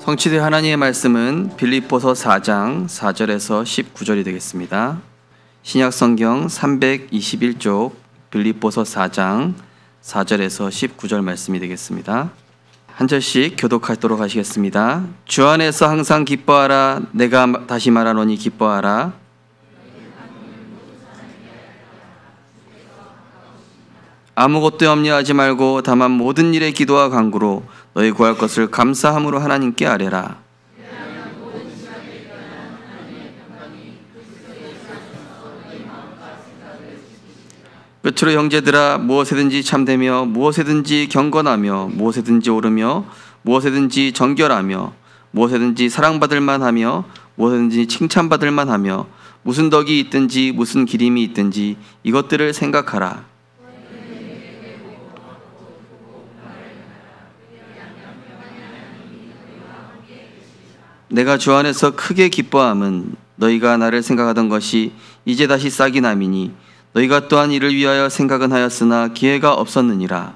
성취된 하나님의 말씀은 빌립보서 4장 4절에서 19절이 되겠습니다. 신약성경 321쪽 빌립보서 4장 4절에서 19절 말씀이 되겠습니다. 한 절씩 교독하도록 하시겠습니다. 주 안에서 항상 기뻐하라. 내가 다시 말하노니 기뻐하라. 아무것도 염려하지 말고 다만 모든 일에 기도와 간구로 너희 구할 것을 감사함으로 하나님께 아뢰라. 끝으로 형제들아, 무엇에든지 참되며 무엇에든지 경건하며 무엇에든지 옳으며 무엇에든지 정결하며 무엇에든지 사랑받을 만하며 무엇에든지 칭찬받을 만하며 무슨 덕이 있든지 무슨 기림이 있든지 이것들을 생각하라. 내가 주 안에서 크게 기뻐함은 너희가 나를 생각하던 것이 이제 다시 싹이 남이니 너희가 또한 이를 위하여 생각은 하였으나 기회가 없었느니라.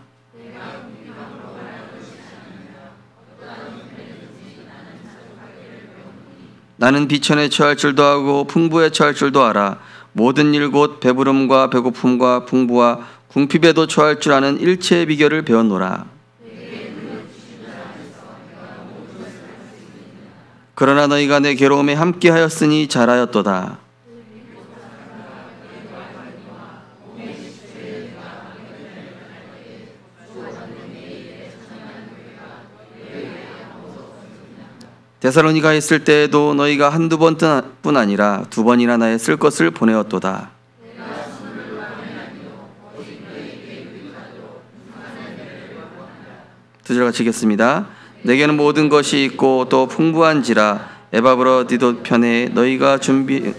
나는 비천에 처할 줄도 하고 풍부에 처할 줄도 알아. 모든 일 곧 배부름과 배고픔과 풍부와 궁핍에도 처할 줄 아는 일체의 비결을 배웠노라. 그러나 너희가 내 괴로움에 함께하였으니 잘하였도다. 데살로니가에 있을 때에도 너희가 한두 번뿐 아니라 두 번이나 나의 쓸 것을 보내었도다. 두 절 같이 읽겠습니다. 내게는 모든 것이 있고 또 풍부한지라 에바브로디도 편에 너희가 준비를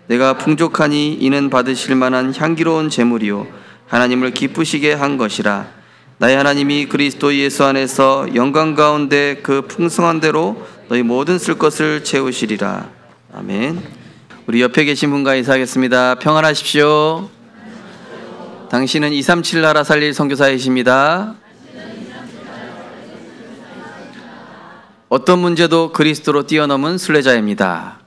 내가 풍족하니 이는 받으실 만한 향기로운 제물이요 하나님을 기쁘시게 한 것이라. 나의 하나님이 그리스도 예수 안에서 영광 가운데 그 풍성한 대로 너희 모든 쓸 것을 채우시리라. 아멘. 우리 옆에 계신 분과 인사하겠습니다. 평안하십시오. 당신은 237 나라 살릴 선교사이십니다. 어떤 문제도 그리스도로 뛰어넘은 순례자입니다.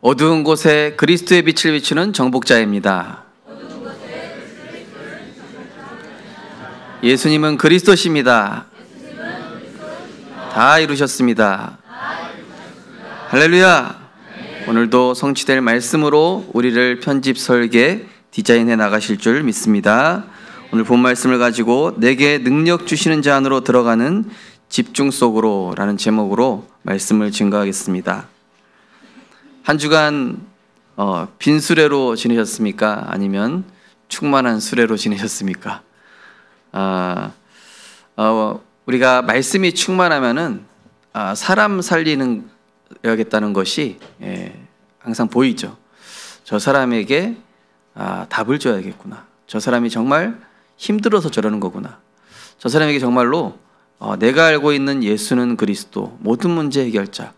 어두운 곳에 그리스도의 빛을 비추는 정복자입니다. 예수님은 그리스도십니다. 다 이루셨습니다. 할렐루야. 오늘도 성취될 말씀으로 우리를 편집, 설계, 디자인해 나가실 줄 믿습니다. 오늘 본 말씀을 가지고 내게 능력 주시는 자 안으로 들어가는 집중 속으로 라는 제목으로 말씀을 증거하겠습니다. 한 주간 빈 수레로 지내셨습니까? 아니면 충만한 수레로 지내셨습니까? 우리가 말씀이 충만하면은 사람 살리는 야겠다는 것이 항상 보이죠. 저 사람에게 답을 줘야겠구나. 저 사람이 정말 힘들어서 저러는 거구나. 저 사람에게 정말로 내가 알고 있는 예수는 그리스도, 모든 문제 해결자,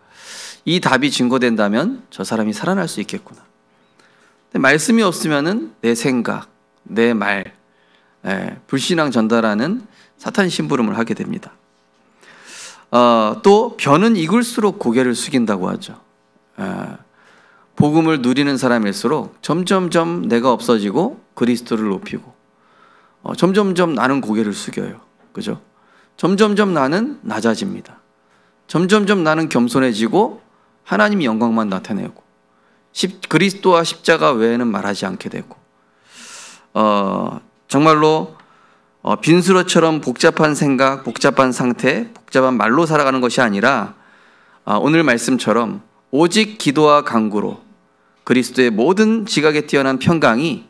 이 답이 증거된다면 저 사람이 살아날 수 있겠구나. 근데 말씀이 없으면은 내 생각, 내 말, 불신앙 전달하는 사탄 심부름을 하게 됩니다. 또 벼는 익을수록 고개를 숙인다고 하죠. 복음을 누리는 사람일수록 점점점 내가 없어지고 그리스도를 높이고 점점점 나는 고개를 숙여요. 그죠? 점점점 나는 낮아집니다. 점점점 나는 겸손해지고 하나님의 영광만 나타내고 그리스도와 십자가 외에는 말하지 않게 되고 정말로 빈수로처럼 복잡한 생각, 복잡한 상태, 복잡한 말로 살아가는 것이 아니라 오늘 말씀처럼 오직 기도와 간구로 그리스도의 모든 지각에 뛰어난 평강이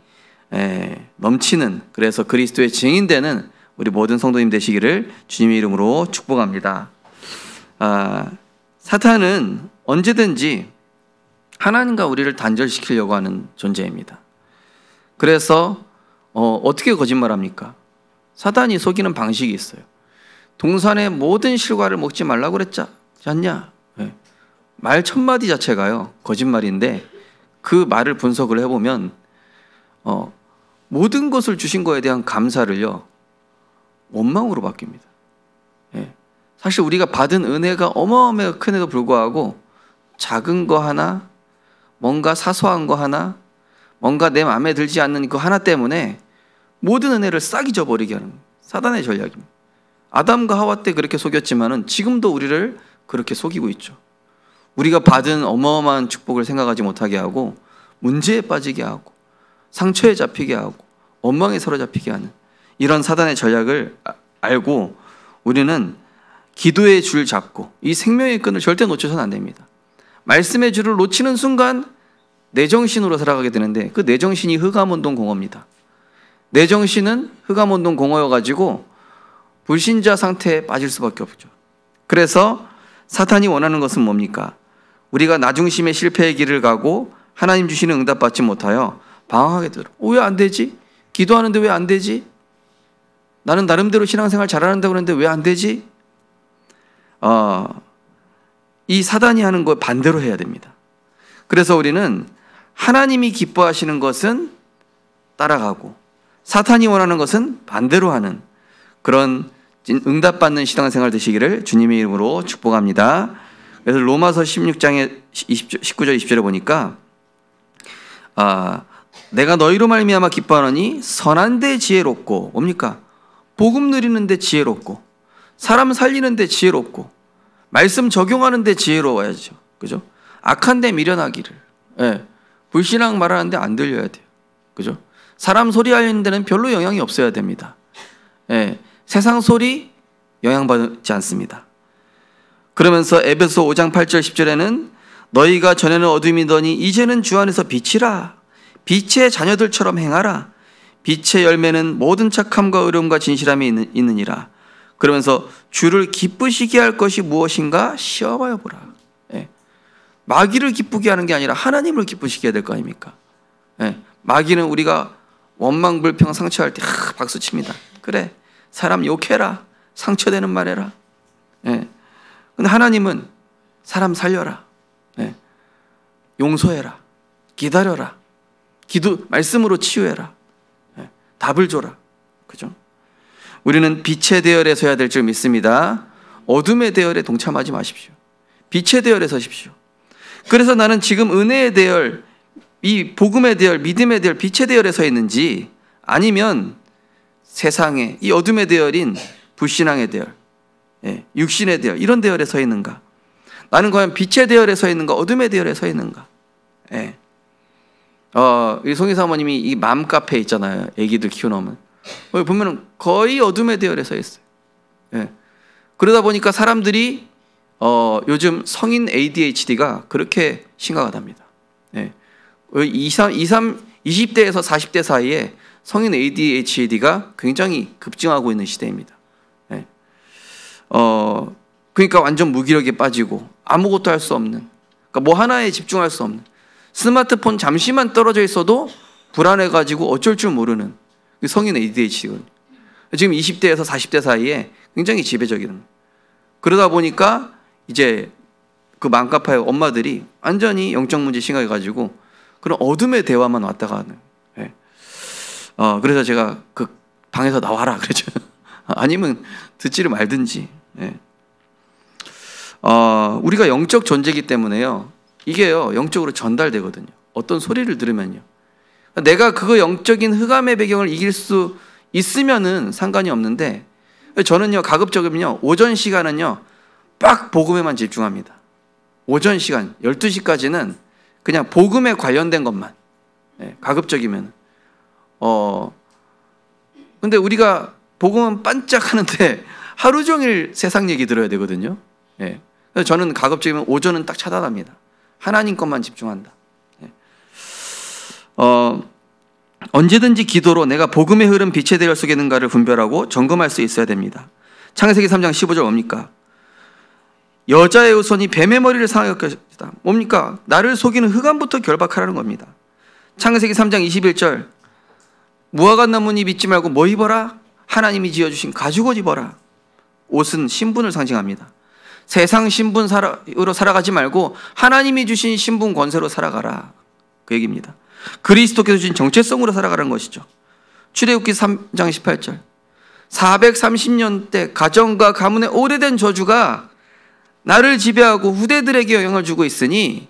넘치는, 그래서 그리스도의 증인되는 우리 모든 성도님 되시기를 주님의 이름으로 축복합니다. 사탄은 언제든지 하나님과 우리를 단절시키려고 하는 존재입니다. 그래서 어떻게 거짓말합니까? 사탄이 속이는 방식이 있어요. 동산의 모든 실과를 먹지 말라고 그랬지 않냐? 말 첫마디 자체가요 거짓말인데 그 말을 분석을 해보면 모든 것을 주신 거에 대한 감사를요 원망으로 바뀝니다. 예. 사실 우리가 받은 은혜가 어마어마하게 큰에도 불구하고 작은 거 하나, 뭔가 사소한 거 하나, 뭔가 내 마음에 들지 않는 그 하나 때문에 모든 은혜를 싹 잊어버리게 하는 사단의 전략입니다. 아담과 하와 때 그렇게 속였지만은 지금도 우리를 그렇게 속이고 있죠. 우리가 받은 어마어마한 축복을 생각하지 못하게 하고 문제에 빠지게 하고 상처에 잡히게 하고 원망에 사로잡히게 하는 이런 사단의 전략을 알고 우리는 기도의 줄 잡고 이 생명의 끈을 절대 놓쳐서는 안 됩니다. 말씀의 줄을 놓치는 순간 내 정신으로 살아가게 되는데 그 내 정신이 흑암운동 공허입니다. 내 정신은 흑암운동 공허여가지고 불신자 상태에 빠질 수밖에 없죠. 그래서 사탄이 원하는 것은 뭡니까? 우리가 나 중심의 실패의 길을 가고 하나님 주시는 응답 받지 못하여 방황하게 되도록 왜 안 되지? 기도하는데 왜 안 되지? 나는 나름대로 신앙생활 잘하는다고 그러는데 왜 안 되지? 이 사단이 하는 거 반대로 해야 됩니다. 그래서 우리는 하나님이 기뻐하시는 것은 따라가고 사탄이 원하는 것은 반대로 하는 그런 응답받는 신앙생활 되시기를 주님의 이름으로 축복합니다. 그래서 로마서 16장의 19절 20절에 보니까 내가 너희로 말미암아 기뻐하노니 선한 데 지혜롭고 뭡니까? 복음 누리는 데 지혜롭고 사람 살리는 데 지혜롭고 말씀 적용하는 데 지혜로워야죠. 그죠? 악한 데 미련하기를. 예. 불신앙 말하는데 안 들려야 돼요. 그죠? 사람 소리 하는 데는 별로 영향이 없어야 됩니다. 예. 세상 소리 영향받지 않습니다. 그러면서 에베소 5장 8절 10절에는 너희가 전에는 어둠이더니 이제는 주 안에서 빛이라. 빛의 자녀들처럼 행하라. 빛의 열매는 모든 착함과 의로움과 진실함이 있느니라. 그러면서 주를 기쁘시게 할 것이 무엇인가 시험하여 보라. 예. 마귀를 기쁘게 하는 게 아니라 하나님을 기쁘시게 해야 될 거 아닙니까? 예. 마귀는 우리가 원망, 불평, 상처할 때 박수 칩니다. 그래, 사람 욕해라. 상처되는 말 해라. 예. 근데 하나님은 사람 살려라. 예. 용서해라. 기다려라. 말씀으로 치유해라. 예. 답을 줘라. 그죠? 우리는 빛의 대열에 서야 될 줄 믿습니다. 어둠의 대열에 동참하지 마십시오. 빛의 대열에 서십시오. 그래서 나는 지금 은혜의 대열, 이 복음의 대열, 믿음의 대열, 빛의 대열에 서 있는지 아니면 세상의 이 어둠의 대열인 불신앙의 대열, 육신의 대열 이런 대열에 서 있는가? 나는 과연 빛의 대열에 서 있는가? 어둠의 대열에 서 있는가? 우리 송희 사모님이 이 맘카페 있잖아요. 애기들 키워놓으면 거기 보면은 거의 어둠의 대열에 서 있어요. 그러다 보니까 사람들이 요즘 성인 ADHD가 그렇게 심각하답니다. 20대에서 40대 사이에 성인 ADHD가 굉장히 급증하고 있는 시대입니다. 그러니까 완전 무기력에 빠지고 아무것도 할 수 없는, 그러니까 뭐 하나에 집중할 수 없는, 스마트폰 잠시만 떨어져 있어도 불안해가지고 어쩔 줄 모르는 성인 ADHD거든요. 지금 20대에서 40대 사이에 굉장히 지배적인. 그러다 보니까 이제 그 맘카파의 엄마들이 완전히 영적 문제 심각해가지고 그런 어둠의 대화만 왔다가 하는. 그래서 제가 그 방에서 나와라 그러죠. 아니면 듣지를 말든지. 우리가 영적 존재이기 때문에요. 이게요 영적으로 전달되거든요. 어떤 소리를 들으면요. 내가 그 영적인 흑암의 배경을 이길 수 있으면은 상관이 없는데 저는요 가급적이면요 오전 시간은요 빡 복음에만 집중합니다. 오전 시간 12시까지는 그냥 복음에 관련된 것만. 가급적이면. 근데 우리가 복음은 반짝하는데 하루 종일 세상 얘기 들어야 되거든요. 그래서 저는 가급적이면 오전은 딱 차단합니다. 하나님 것만 집중한다. 언제든지 기도로 내가 복음의 흐름 빛의 대열 속에 있는가를 분별하고 점검할 수 있어야 됩니다. 창세기 3장 15절 뭡니까? 여자의 후손이 뱀의 머리를 상하게 할 것이다. 뭡니까? 나를 속이는 흑암부터 결박하라는 겁니다. 창세기 3장 21절 무화과 나무니 믿지 말고 뭐 입어라? 하나님이 지어주신 가죽옷 입어라. 옷은 신분을 상징합니다. 세상 신분으로 살아가지 말고 하나님이 주신 신분 권세로 살아가라. 그 얘기입니다. 그리스도께서 주신 정체성으로 살아가라는 것이죠. 출애굽기 3장 18절 430년대 가정과 가문의 오래된 저주가 나를 지배하고 후대들에게 영향을 주고 있으니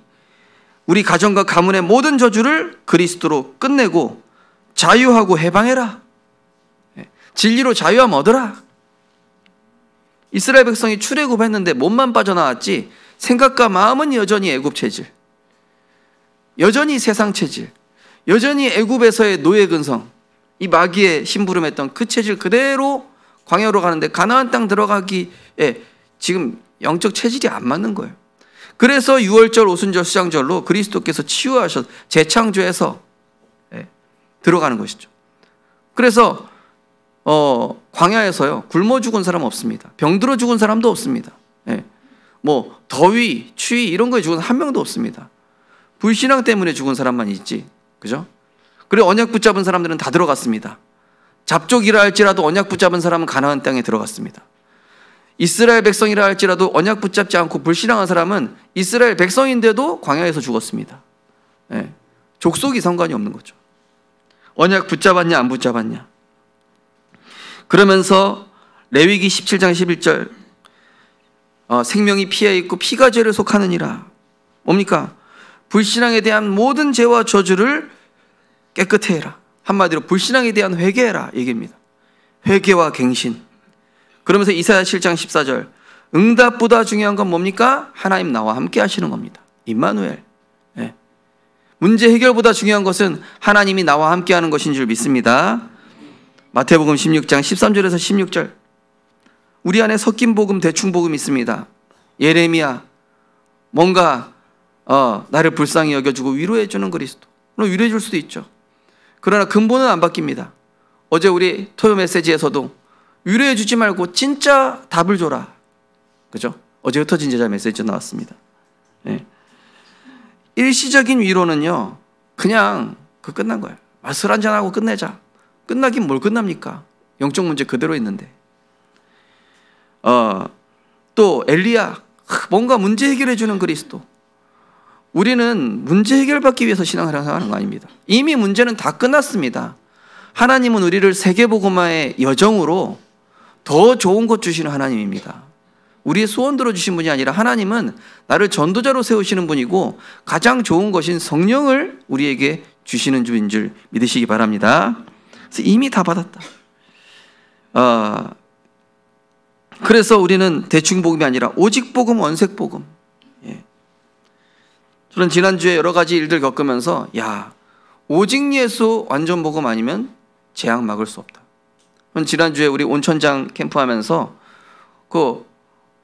우리 가정과 가문의 모든 저주를 그리스도로 끝내고 자유하고 해방해라. 진리로 자유함 얻어라. 이스라엘 백성이 출애굽했는데 몸만 빠져나왔지 생각과 마음은 여전히 애굽 체질, 여전히 세상 체질, 여전히 애굽에서의 노예 근성, 이 마귀의 심부름했던 그 체질 그대로 광야로 가는데 가나안 땅 들어가기에 지금 영적 체질이 안 맞는 거예요. 그래서 유월절, 오순절, 수장절로 그리스도께서 치유하셔 재창조해서 들어가는 것이죠. 그래서 광야에서요 굶어 죽은 사람 없습니다. 병들어 죽은 사람도 없습니다. 뭐 더위, 추위 이런 거에 죽은 한 명도 없습니다. 불신앙 때문에 죽은 사람만 있지, 그죠? 그리고 언약 붙잡은 사람들은 다 들어갔습니다. 잡족이라 할지라도 언약 붙잡은 사람은 가나안 땅에 들어갔습니다. 이스라엘 백성이라 할지라도 언약 붙잡지 않고 불신앙한 사람은 이스라엘 백성인데도 광야에서 죽었습니다. 족속이 상관이 없는 거죠. 언약 붙잡았냐 안 붙잡았냐. 그러면서 레위기 17장 11절 생명이 피에 있고 피가 죄를 속하느니라. 뭡니까? 불신앙에 대한 모든 죄와 저주를 깨끗해 해라. 한마디로 불신앙에 대한 회개해라 얘기입니다. 회개와 갱신. 그러면서 이사야 7장 14절 응답보다 중요한 건 뭡니까? 하나님 나와 함께 하시는 겁니다. 임마누엘. 문제 해결보다 중요한 것은 하나님이 나와 함께 하는 것인 줄 믿습니다. 마태복음 16장 13절에서 16절 우리 안에 섞인 복음, 대충 복음 있습니다. 예레미야 뭔가 나를 불쌍히 여겨주고 위로해 주는 그리스도. 물론 위로해 줄 수도 있죠. 그러나 근본은 안 바뀝니다. 어제 우리 토요 메시지에서도 위로해 주지 말고 진짜 답을 줘라. 그죠? 어제 흩어진 제자 메시지 나왔습니다. 일시적인 위로는요 그냥 끝난 거예요. 술 한잔하고 끝내자. 끝나긴 뭘 끝납니까? 영적 문제 그대로 있는데. 또 엘리야 뭔가 문제 해결해 주는 그리스도. 우리는 문제 해결받기 위해서 신앙을 하는 거 아닙니다. 이미 문제는 다 끝났습니다. 하나님은 우리를 세계복음화의 여정으로 더 좋은 것 주시는 하나님입니다. 우리의 소원 들어주신 분이 아니라 하나님은 나를 전도자로 세우시는 분이고 가장 좋은 것인 성령을 우리에게 주시는 주인 줄 믿으시기 바랍니다. 그래서 이미 다 받았다. 그래서 우리는 대충 복음이 아니라 오직 복음, 원색 복음. 저는 지난주에 여러 가지 일들 겪으면서 오직 예수 완전 복음 아니면 재앙 막을 수 없다. 지난주에 우리 온천장 캠프하면서 그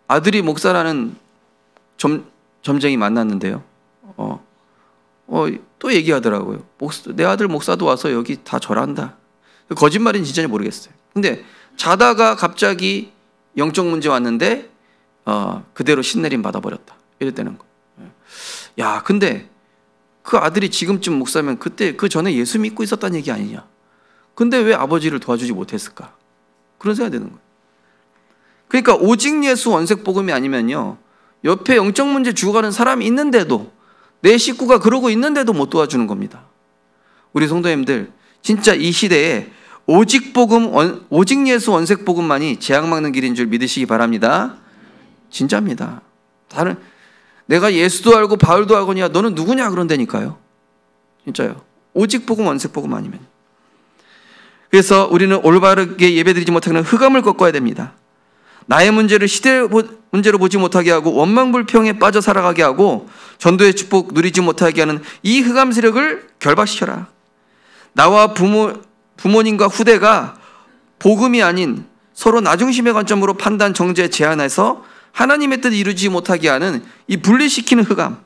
아들이 목사라는 점쟁이 만났는데요. 또 얘기하더라고요. 내 아들 목사도 와서 여기 다 절한다. 거짓말인지 진짜인지 모르겠어요. 근데 자다가 갑자기 영적 문제 왔는데 그대로 신내림 받아버렸다. 이랬다는 거. 근데 그 아들이 지금쯤 목사면 그때 그 전에 예수 믿고 있었다는 얘기 아니냐. 근데 왜 아버지를 도와주지 못했을까? 그런 생각이 드는 거예요. 그러니까 오직 예수 원색 복음이 아니면요 옆에 영적 문제 죽어가는 사람이 있는데도 내 식구가 그러고 있는데도 못 도와주는 겁니다. 우리 성도님들 진짜 이 시대에 오직 복음, 오직 예수 원색 복음만이 재앙 막는 길인 줄 믿으시기 바랍니다. 진짜입니다. 내가 예수도 알고 바울도 알고냐 너는 누구냐 그런다니까요. 진짜요. 오직 복음, 원색 복음 아니면. 그래서 우리는 올바르게 예배드리지 못하는 흑암을 꺾어야 됩니다. 나의 문제를 시대의 문제로 보지 못하게 하고 원망불평에 빠져 살아가게 하고 전도의 축복 누리지 못하게 하는 이 흑암 세력을 결박시켜라. 나와 부모님과 후대가 복음이 아닌 서로 나중심의 관점으로 판단, 정죄, 제한해서 하나님의 뜻을 이루지 못하게 하는 이 분리시키는 흑암,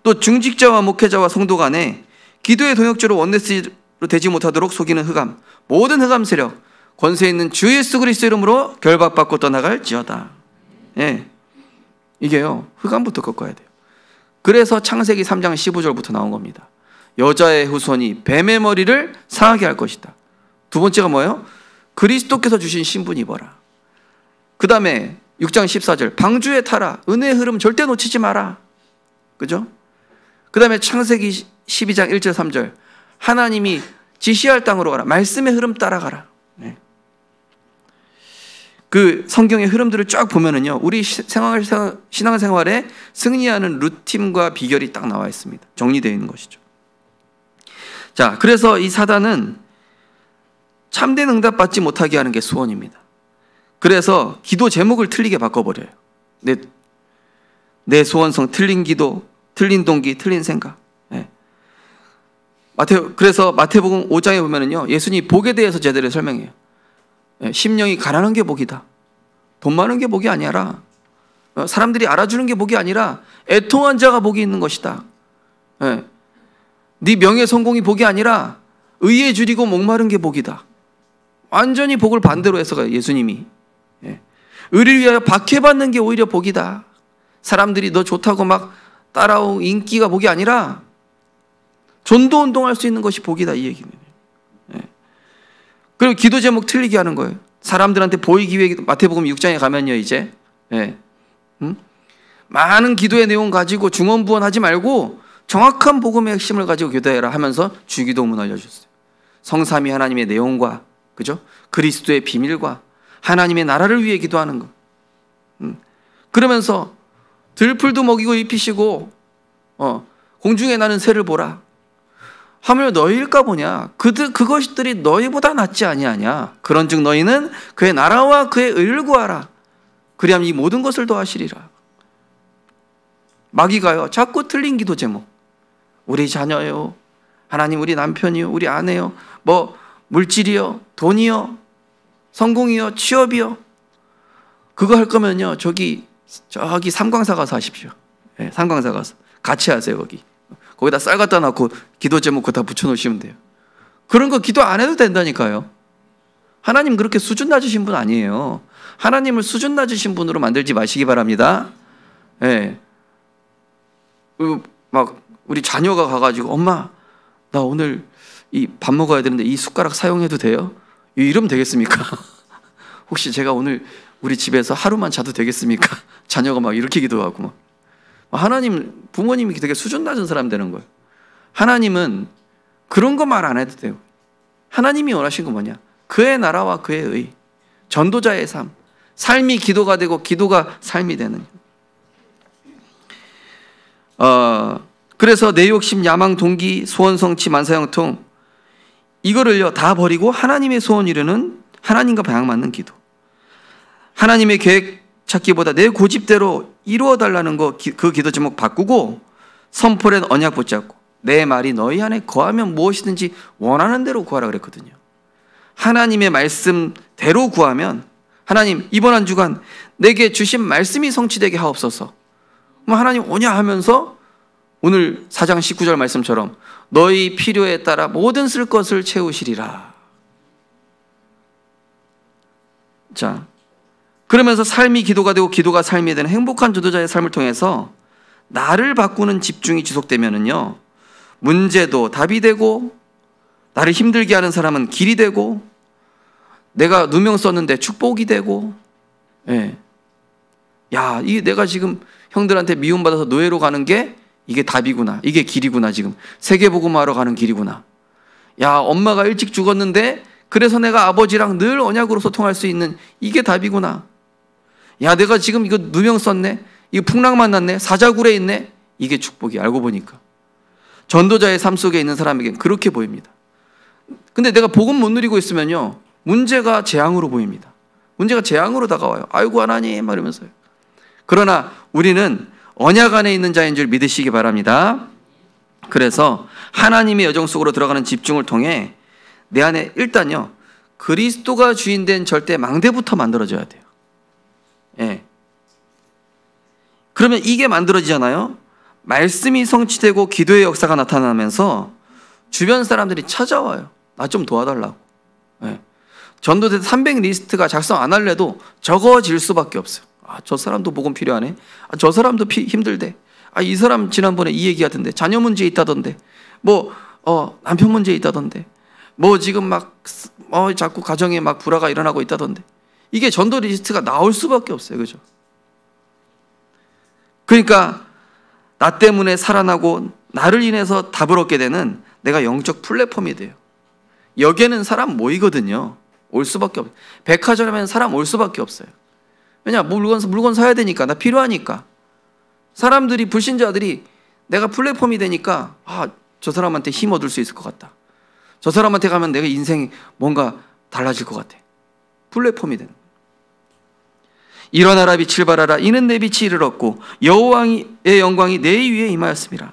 또 중직자와 목회자와 성도 간에 기도의 동역자로 원네스로 되지 못하도록 속이는 흑암, 모든 흑암 세력 권세 있는 주 예수 그리스도 이름으로 결박받고 떠나갈지어다. 이게요 흑암부터 꺾어야 돼요. 그래서 창세기 3장 15절부터 나온 겁니다. 여자의 후손이 뱀의 머리를 상하게 할 것이다. 두 번째가 뭐예요? 그리스도께서 주신 신분 입어라. 그 다음에 6장 14절 방주에 타라. 은혜의 흐름 절대 놓치지 마라. 그죠? 그 다음에 창세기 12장 1절 3절 하나님이 지시할 땅으로 가라. 말씀의 흐름 따라가라. 그 성경의 흐름들을 쫙 보면은요, 우리 신앙생활에 승리하는 루틴과 비결이 딱 나와 있습니다. 정리되어 있는 것이죠. 자, 그래서 이 사단은 참된 응답 받지 못하게 하는 게 소원입니다. 그래서 기도 제목을 틀리게 바꿔버려요. 내 소원성, 틀린 기도, 틀린 동기, 틀린 생각. 예. 그래서 마태복음 5장에 보면은요, 예수님이 복에 대해서 제대로 설명해요. 예, 심령이 가난한 게 복이다. 돈 많은 게 복이 아니라, 사람들이 알아주는 게 복이 아니라 애통한 자가 복이 있는 것이다. 예. 네 명예 성공이 복이 아니라 의에 줄이고 목마른 게 복이다. 완전히 복을 반대로 해서 예수님이. 예. 의를 위하여 박해받는 게 오히려 복이다. 사람들이 너 좋다고 막 따라온 인기가 복이 아니라 전도운동할 수 있는 것이 복이다, 이 얘기는. 예. 그리고 기도 제목 틀리게 하는 거예요. 사람들한테 보이기 위해 마태복음 6장에 가면요, 이제 많은 기도의 내용 가지고 중언부언하지 말고 정확한 복음의 핵심을 가지고 기도해라 하면서 주기도문 알려주셨어요. 성삼위 하나님의 내용과, 그죠? 그리스도의 비밀과 하나님의 나라를 위해 기도하는 것. 그러면서 들풀도 먹이고 입히시고 공중에 나는 새를 보라. 하물며 너희일까 보냐. 그것들이 너희보다 낫지 아니하냐. 그런즉 너희는 그의 나라와 그의 의를 구하라. 그리하면 이 모든 것을 더하시리라. 마귀가요, 자꾸 틀린 기도 제목. 우리 자녀요, 하나님 우리 남편이요, 우리 아내요, 뭐 물질이요, 돈이요, 성공이요, 취업이요. 그거 할 거면요, 저기 삼광사 가서 하십시오. 네, 삼광사 가서 같이 하세요. 거기다 쌀 갖다 놓고 기도 제목 그거 다 붙여놓으시면 돼요. 그런 거 기도 안 해도 된다니까요. 하나님 그렇게 수준 낮으신 분 아니에요. 하나님을 수준 낮으신 분으로 만들지 마시기 바랍니다. 예. 막 우리 자녀가 가가지고 엄마 나 오늘 이 밥 먹어야 되는데 이 숟가락 사용해도 돼요? 이러면 되겠습니까? 혹시 제가 오늘 우리 집에서 하루만 자도 되겠습니까? 자녀가 막 이렇게 기도하고 막. 하나님, 부모님이 되게 수준 낮은 사람 되는 거예요. 하나님은 그런 거 말 안 해도 돼요. 하나님이 원하신 건 뭐냐? 그의 나라와 그의 의, 전도자의 삶, 삶이 기도가 되고 기도가 삶이 되는. 그래서 내 욕심, 야망, 동기, 소원, 성취, 만사형통 이거를요 다 버리고 하나님의 소원 이루는 하나님과 방향맞는 기도. 하나님의 계획 찾기보다 내 고집대로 이루어달라는 거, 그 기도 제목 바꾸고 선포된 언약 붙잡고 내 말이 너희 안에 거하면 무엇이든지 원하는 대로 구하라 그랬거든요. 하나님의 말씀대로 구하면 하나님 이번 한 주간 내게 주신 말씀이 성취되게 하옵소서. 하나님 오냐 하면서 오늘 4장 19절 말씀처럼 너희 필요에 따라 모든 쓸 것을 채우시리라. 자, 그러면서 삶이 기도가 되고 기도가 삶이 되는 행복한 전도자의 삶을 통해서 나를 바꾸는 집중이 지속되면은요, 문제도 답이 되고 나를 힘들게 하는 사람은 길이 되고 내가 누명 썼는데 축복이 되고. 예. 야, 이게 내가 지금 형들한테 미움받아서 노예로 가는 게 이게 답이구나. 이게 길이구나. 지금 세계복음화하러 가는 길이구나. 야, 엄마가 일찍 죽었는데 그래서 내가 아버지랑 늘 언약으로 소통할 수 있는 이게 답이구나. 야, 내가 지금 이거 누명 썼네. 이거 풍랑 만났네. 사자굴에 있네. 이게 축복이. 알고 보니까 전도자의 삶 속에 있는 사람에겐 그렇게 보입니다. 근데 내가 복음 못 누리고 있으면요, 문제가 재앙으로 보입니다. 문제가 재앙으로 다가와요. 아이고 하나님 이러면서요. 그러나 우리는 언약 안에 있는 자인 줄 믿으시기 바랍니다. 그래서 하나님의 여정 속으로 들어가는 집중을 통해 내 안에 일단요, 그리스도가 주인된 절대 망대부터 만들어져야 돼요. 예. 그러면 이게 만들어지잖아요. 말씀이 성취되고 기도의 역사가 나타나면서 주변 사람들이 찾아와요. 나 좀 도와달라고. 예. 전도대 300 리스트가 작성 안 할래도 적어질 수밖에 없어요. 아, 저 사람도 복음 필요하네. 아, 저 사람도 힘들대. 아, 이 사람 지난번에 이 얘기 하던데. 자녀 문제 있다던데. 남편 문제 있다던데. 지금 자꾸 가정에 막 불화가 일어나고 있다던데. 이게 전도 리스트가 나올 수밖에 없어요. 그죠? 그러니까 나 때문에 살아나고 나를 인해서 답을 얻게 되는 내가 영적 플랫폼이 돼요. 여기에는 사람 모이거든요. 올 수밖에 없어요. 백화점에 사람 올 수밖에 없어요. 왜냐? 물건 사야 되니까. 나 필요하니까. 사람들이, 불신자들이 내가 플랫폼이 되니까 저 사람한테 힘 얻을 수 있을 것 같다. 저 사람한테 가면 내가 인생이 뭔가 달라질 것 같아. 플랫폼이 되는 거예요. 일어나라 빛을 발하라. 이는 내 빛이 이르렀고 여호와의 영광이 내 위에 임하였습니다.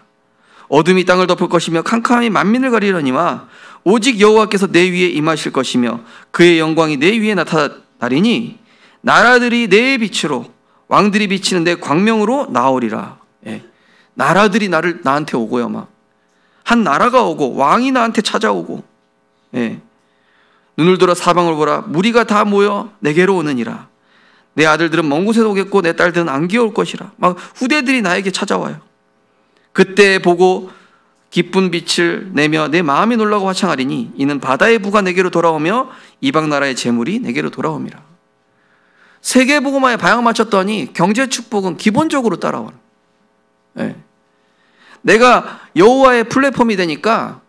어둠이 땅을 덮을 것이며 캄캄함이 만민을 가리려니와 오직 여호와께서 내 위에 임하실 것이며 그의 영광이 내 위에 나타나리니 나라들이 내 빛으로 왕들이 비치는 내 광명으로 나오리라. 예. 나라들이 나한테 오고요. 막 한 나라가 오고 왕이 나한테 찾아오고, 예. 눈을 들어 사방을 보라. 무리가 다 모여 내게로 오느니라. 내 아들들은 먼 곳에서 오겠고 내 딸들은 안기어 올 것이라. 막 후대들이 나에게 찾아와요. 그때 보고 기쁜 빛을 내며 내 마음이 놀라고 화창하리니 이는 바다의 부가 내게로 돌아오며 이방 나라의 재물이 내게로 돌아옵니다. 세계복음화에 방향 맞췄더니 경제 축복은 기본적으로 따라오는. 네. 내가 여호와의 플랫폼이 되니까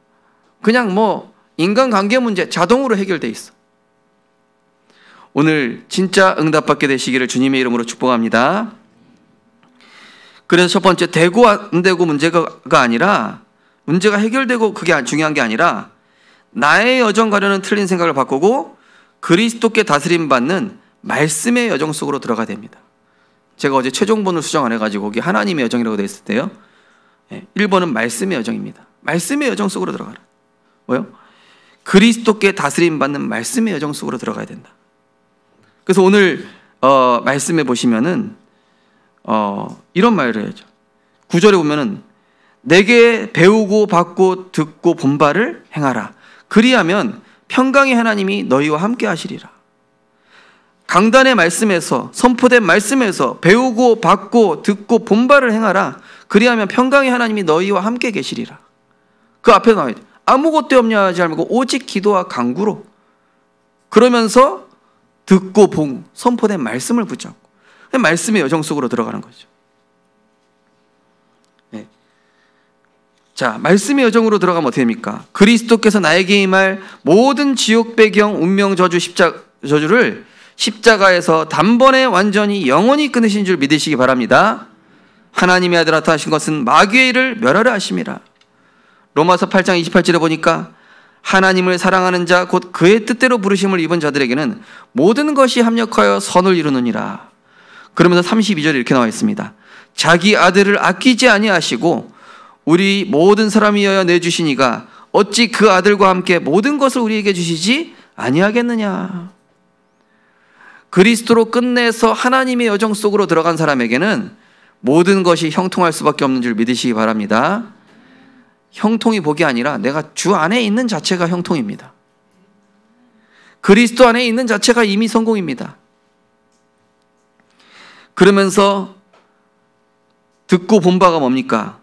그냥 인간관계 문제 자동으로 해결돼 있어. 오늘 진짜 응답받게 되시기를 주님의 이름으로 축복합니다. 그래서 첫 번째, 되고 안 되고 문제가 아니라, 문제가 해결되고 그게 중요한 게 아니라 나의 여정 가려는 틀린 생각을 바꾸고 그리스도께 다스림 받는 말씀의 여정 속으로 들어가야 됩니다. 제가 어제 최종본을 수정 안 해가지고 거기 하나님의 여정이라고 되어 있을 때요, 1번은 말씀의 여정입니다. 말씀의 여정 속으로 들어가라. 뭐요? 그리스도께 다스림 받는 말씀의 여정 속으로 들어가야 된다. 그래서 오늘 말씀해 보시면은 이런 말을 해야죠. 9절에 보면은 내게 배우고 받고 듣고 본 바를 행하라. 그리하면 평강의 하나님이 너희와 함께 하시리라. 강단의 말씀에서, 선포된 말씀에서 배우고 받고 듣고 본 바를 행하라. 그리하면 평강의 하나님이 너희와 함께 계시리라. 그 앞에 나와야 돼. 아무것도 없냐 하지 말고 오직 기도와 간구로. 그러면서 듣고 본 선포된 말씀을 붙잡고 말씀의 여정 속으로 들어가는 거죠. 네. 자, 말씀의 여정으로 들어가면 어떻게 됩니까? 그리스도께서 나에게 임할 모든 지옥 배경 운명 저주를 십자가에서 단번에 완전히 영원히 끊으신 줄 믿으시기 바랍니다. 하나님의 아들 나타나신 것은 마귀의 일을 멸하려 하심이라. 로마서 8장 28절에 보니까 하나님을 사랑하는 자 곧 그의 뜻대로 부르심을 입은 자들에게는 모든 것이 합력하여 선을 이루느니라. 그러면서 32절에 이렇게 나와 있습니다. 자기 아들을 아끼지 아니하시고 우리 모든 사람 위하여 내주시니가 어찌 그 아들과 함께 모든 것을 우리에게 주시지 아니하겠느냐. 그리스도로 끝내서 하나님의 여정 속으로 들어간 사람에게는 모든 것이 형통할 수밖에 없는 줄 믿으시기 바랍니다. 형통이 복이 아니라 내가 주 안에 있는 자체가 형통입니다. 그리스도 안에 있는 자체가 이미 성공입니다. 그러면서 듣고 본 바가 뭡니까?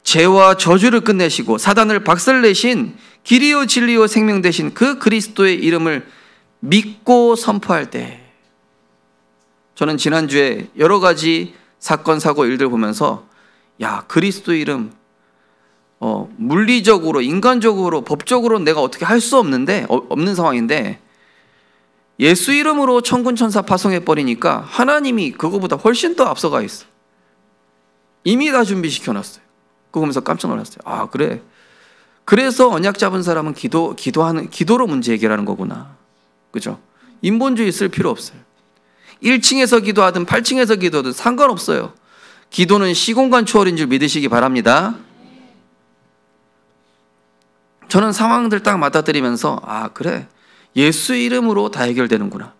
죄와 저주를 끝내시고 사단을 박살내신 길이요 진리요 생명 되신 그 그리스도의 이름을 믿고 선포할 때, 저는 지난주에 여러 가지 사건 사고 일들 보면서 그리스도의 이름 물리적으로 인간적으로 법적으로 내가 어떻게 할 수 없는 상황인데 예수 이름으로 천군 천사 파송해 버리니까 하나님이 그거보다 훨씬 더 앞서가 있어. 이미 다 준비시켜 놨어요. 그거 보면서 깜짝 놀랐어요. 그래. 그래서 언약 잡은 사람은 기도로 문제 해결하는 거구나. 그죠? 인본주의 쓸 필요 없어요. 1층에서 기도하든 8층에서 기도하든 상관없어요. 기도는 시공간 초월인 줄 믿으시기 바랍니다. 저는 상황들 딱 맞닥뜨리면서 그래, 예수 이름으로 다 해결되는구나.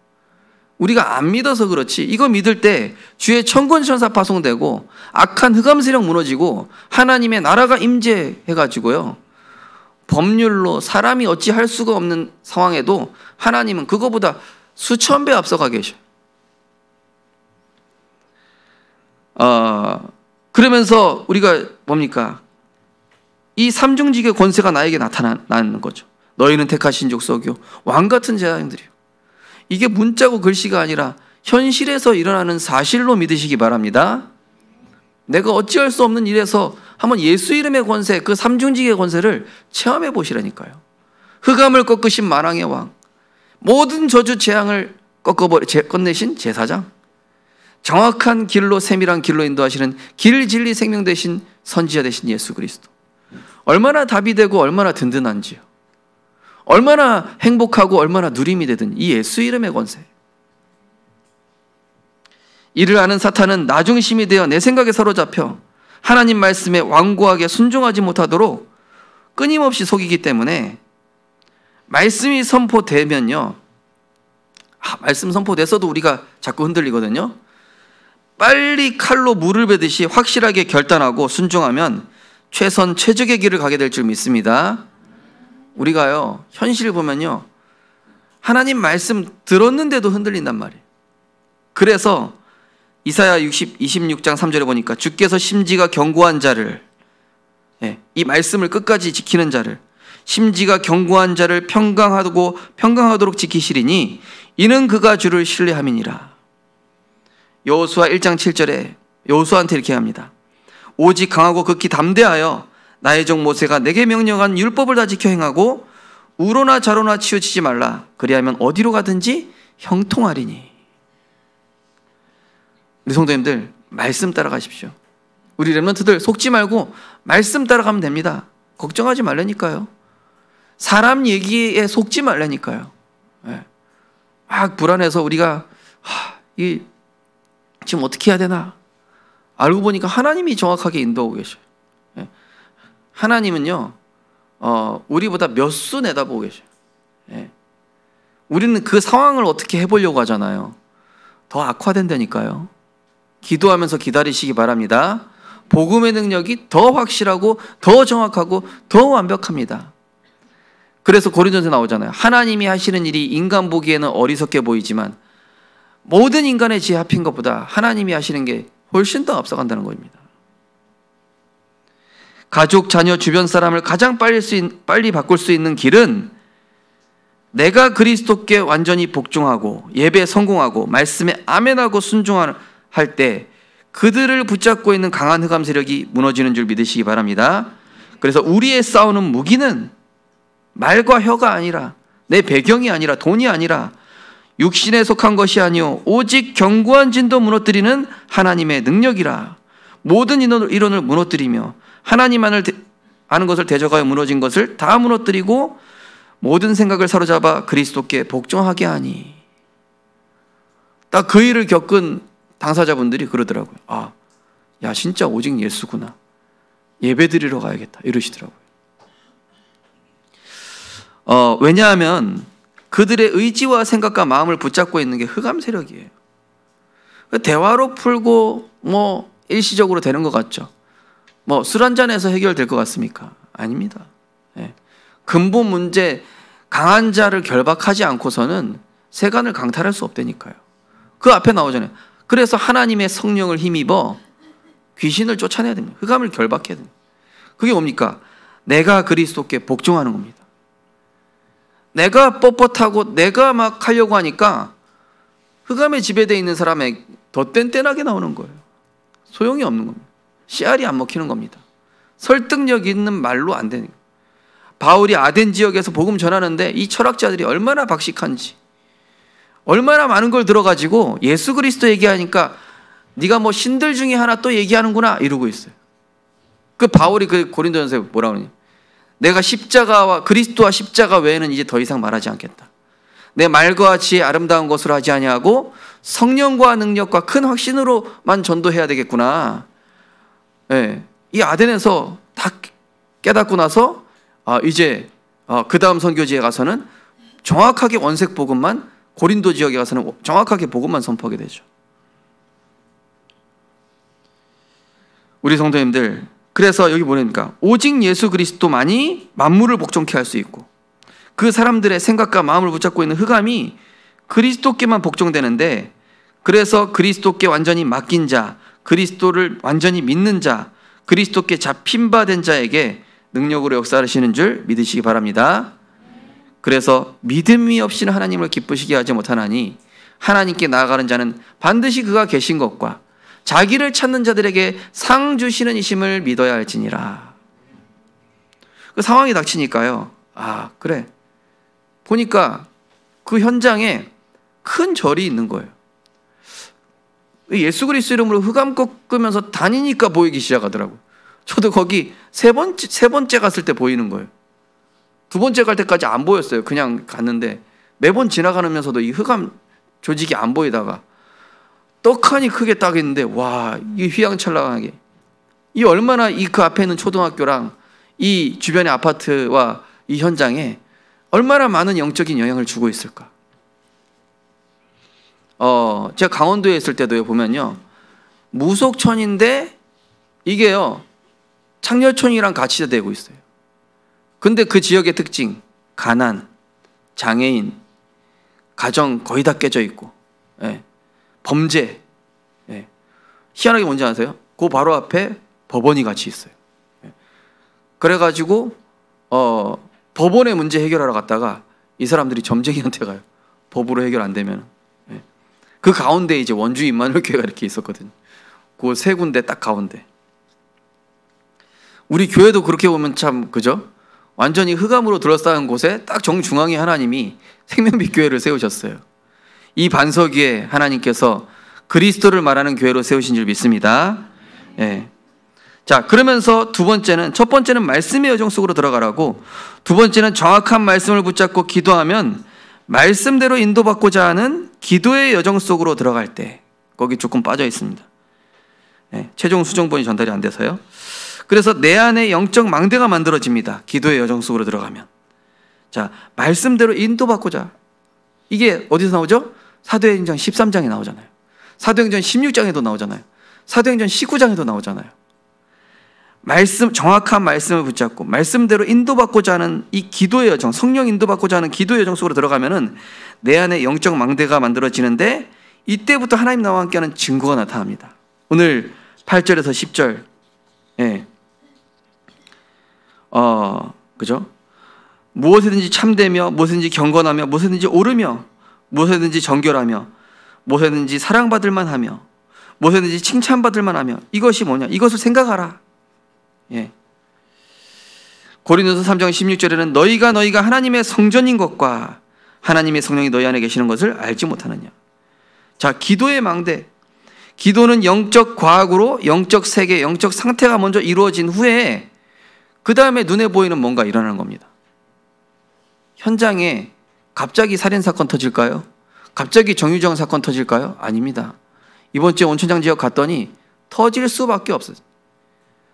우리가 안 믿어서 그렇지, 이거 믿을 때 주의 천군 천사 파송되고 악한 흑암 세력 무너지고 하나님의 나라가 임재해가지고요, 법률로 사람이 어찌 할 수가 없는 상황에도 하나님은 그거보다 수천 배 앞서가 계셔요. 그러면서 우리가 뭡니까? 이 삼중직의 권세가 나에게 나타나는 거죠. 너희는 택하신 족속이요 왕같은 제사장들이요. 이게 문자고 글씨가 아니라 현실에서 일어나는 사실로 믿으시기 바랍니다. 내가 어찌할 수 없는 일에서 한번 예수 이름의 권세, 그 삼중직의 권세를 체험해 보시라니까요. 흑암을 꺾으신 만왕의 왕, 모든 저주 재앙을 끝내신 제사장, 정확한 길로, 세밀한 길로 인도하시는 길, 진리, 생명 되신 선지자 되신 예수 그리스도, 얼마나 답이 되고 얼마나 든든한지요. 얼마나 행복하고 얼마나 누림이 되든 이 예수 이름의 권세. 이를 아는 사탄은 나중심이 되어 내 생각에 사로잡혀 하나님 말씀에 완고하게 순종하지 못하도록 끊임없이 속이기 때문에 말씀이 선포되면요, 말씀 선포돼서도 우리가 자꾸 흔들리거든요. 빨리 칼로 물을 베듯이 확실하게 결단하고 순종하면 최선 최적의 길을 가게 될 줄 믿습니다. 우리가요, 현실을 보면요, 하나님 말씀 들었는데도 흔들린단 말이에요. 그래서 이사야 26장 3절에 보니까 주께서 심지가 견고한 자를, 이 말씀을 끝까지 지키는 자를, 심지가 견고한 자를 평강하도록 지키시리니 이는 그가 주를 신뢰함이니라. 여호수아 1장 7절에 여호수아한테 이렇게 합니다. 오직 강하고 극히 담대하여 나의 종 모세가 내게 명령한 율법을 다 지켜 행하고 우로나 좌로나 치우치지 말라. 그리하면 어디로 가든지 형통하리니. 우리 성도님들, 말씀 따라가십시오. 우리 렘넌트들 속지 말고 말씀 따라가면 됩니다. 걱정하지 말라니까요. 사람 얘기에 속지 말라니까요. 막 불안해서 우리가 지금 어떻게 해야 되나? 알고 보니까 하나님이 정확하게 인도하고 계셔요. 하나님은요, 우리보다 몇 수 내다보고 계셔요. 우리는 그 상황을 어떻게 해보려고 하잖아요. 더 악화된다니까요. 기도하면서 기다리시기 바랍니다. 복음의 능력이 더 확실하고 더 정확하고 더 완벽합니다. 그래서 고린도전에 나오잖아요. 하나님이 하시는 일이 인간 보기에는 어리석게 보이지만 모든 인간의 지혜 합힌 것보다 하나님이 하시는 게 훨씬 더 앞서간다는 겁니다. 가족, 자녀, 주변 사람을 가장 빨리 바꿀 수 있는 길은 내가 그리스도께 완전히 복종하고 예배에 성공하고 말씀에 아멘하고 순종할 때 그들을 붙잡고 있는 강한 흑암 세력이 무너지는 줄 믿으시기 바랍니다. 그래서 우리의 싸우는 무기는 말과 혀가 아니라, 내 배경이 아니라, 돈이 아니라 육신에 속한 것이 아니요 오직 견고한 진도 무너뜨리는 하나님의 능력이라. 모든 이론을 무너뜨리며 하나님만을 아는 것을 대적하여 무너진 것을 다 무너뜨리고 모든 생각을 사로잡아 그리스도께 복종하게 하니. 딱 그 일을 겪은 당사자분들이 그러더라고요. 야, 진짜 오직 예수구나. 예배드리러 가야겠다. 이러시더라고요. 왜냐하면 그들의 의지와 생각과 마음을 붙잡고 있는 게 흑암 세력이에요. 대화로 풀고 일시적으로 되는 것 같죠. 술 한잔해서 해결될 것 같습니까? 아닙니다. 근본 문제, 강한 자를 결박하지 않고서는 세간을 강탈할 수 없다니까요. 그 앞에 나오잖아요. 그래서 하나님의 성령을 힘입어 귀신을 쫓아내야 됩니다. 흑암을 결박해야 됩니다. 그게 뭡니까? 내가 그리스도께 복종하는 겁니다. 내가 뻣뻣하고 내가 막 하려고 하니까 흑암에 지배되어 있는 사람에 더 뗀뗀하게 나오는 거예요. 소용이 없는 겁니다. 씨알이 안 먹히는 겁니다. 설득력 있는 말로 안 되는 거예요. 바울이 아덴 지역에서 복음 전하는데 이 철학자들이 얼마나 박식한지, 얼마나 많은 걸 들어가지고 예수 그리스도 얘기하니까 네가 신들 중에 하나 또 얘기하는구나 이러고 있어요. 그 바울이 그 고린도전서에 뭐라고 그러냐? 내가 십자가와 그리스도와 십자가 외에는 이제 더 이상 말하지 않겠다. 내 말과 지혜 아름다운 것으로 하지 아니하고 성령과 능력과 큰 확신으로만 전도해야 되겠구나. 이 아덴에서 다 깨닫고 나서 이제 그 다음 선교지에 가서는 정확하게 원색 복음만, 고린도 지역에 가서는 정확하게 복음만 선포하게 되죠. 우리 성도님들, 그래서 여기 뭐랍니까? 오직 예수 그리스도만이 만물을 복종케 할 수 있고 그 사람들의 생각과 마음을 붙잡고 있는 흑암이 그리스도께만 복종되는데, 그래서 그리스도께 완전히 맡긴 자, 그리스도를 완전히 믿는 자, 그리스도께 잡힌 바 된 자에게 능력으로 역사하시는 줄 믿으시기 바랍니다. 그래서 믿음이 없이는 하나님을 기쁘시게 하지 못하나니 하나님께 나아가는 자는 반드시 그가 계신 것과 자기를 찾는 자들에게 상 주시는 이심을 믿어야 할지니라. 그 상황이 닥치니까요. 그래. 보니까 그 현장에 큰 절이 있는 거예요. 예수 그리스도 이름으로 흑암 꺾으면서 다니니까 보이기 시작하더라고요. 저도 거기 세 번째 갔을 때 보이는 거예요. 두 번째 갈 때까지 안 보였어요. 그냥 갔는데 매번 지나가면서도 이 흑암 조직이 안 보이다가 떡하니 크게 딱 있는데, 와, 이 휘황찬란하게, 이 얼마나 이 그 앞에 있는 초등학교랑 이 주변의 아파트와 이 현장에 얼마나 많은 영적인 영향을 주고 있을까. 제가 강원도에 있을 때도요, 보면요, 무속촌인데 이게요 창녀촌이랑 같이 되고 있어요. 근데 그 지역의 특징, 가난, 장애인, 가정 거의 다 깨져 있고, 예, 범죄, 예. 희한하게 뭔지 아세요? 그 바로 앞에 법원이 같이 있어요. 예. 그래가지고 법원의 문제 해결하러 갔다가 이 사람들이 점쟁이한테 가요. 법으로 해결 안 되면. 예. 그 가운데 이제 원주 임마누엘 교회가 이렇게 있었거든요. 그 세 군데 딱 가운데. 우리 교회도 그렇게 보면 참, 그죠? 완전히 흑암으로 둘러싸인 곳에 딱 정중앙에 하나님이 생명빛 교회를 세우셨어요. 이 반석 위에 하나님께서 그리스도를 말하는 교회로 세우신 줄 믿습니다. 예. 자, 그러면서 두 번째는, 첫 번째는 말씀의 여정 속으로 들어가라고, 두 번째는 정확한 말씀을 붙잡고 기도하면 말씀대로 인도받고자 하는 기도의 여정 속으로 들어갈 때, 거기 조금 빠져 있습니다. 예. 최종 수정본이 전달이 안 돼서요. 그래서 내 안에 영적 망대가 만들어집니다. 기도의 여정 속으로 들어가면. 자, 말씀대로 인도받고자. 이게 어디서 나오죠? 사도행전 13장에 나오잖아요. 사도행전 16장에도 나오잖아요. 사도행전 19장에도 나오잖아요. 말씀, 정확한 말씀을 붙잡고 말씀대로 인도받고자 하는 이 기도의 여정, 성령 인도받고자 하는 기도의 여정 속으로 들어가면은 내 안에 영적 망대가 만들어지는데, 이때부터 하나님 나와 함께하는 증거가 나타납니다. 오늘 8절에서 10절, 예. 그죠? 무엇이든지 참되며, 무엇이든지 경건하며, 무엇이든지 옳으며, 무엇이든지 정결하며, 무엇이든지 사랑받을 만하며, 무엇이든지 칭찬받을 만하며, 이것이 뭐냐? 이것을 생각하라. 예. 고린도서 3장 16절에는 너희가 하나님의 성전인 것과 하나님의 성령이 너희 안에 계시는 것을 알지 못하느냐. 자, 기도의 망대. 기도는 영적 과학으로 영적 세계, 영적 상태가 먼저 이루어진 후에 그 다음에 눈에 보이는 뭔가 일어나는 겁니다. 현장에 갑자기 살인사건 터질까요? 갑자기 정유정 사건 터질까요? 아닙니다. 이번 주에 온천장 지역 갔더니 터질 수밖에 없어요.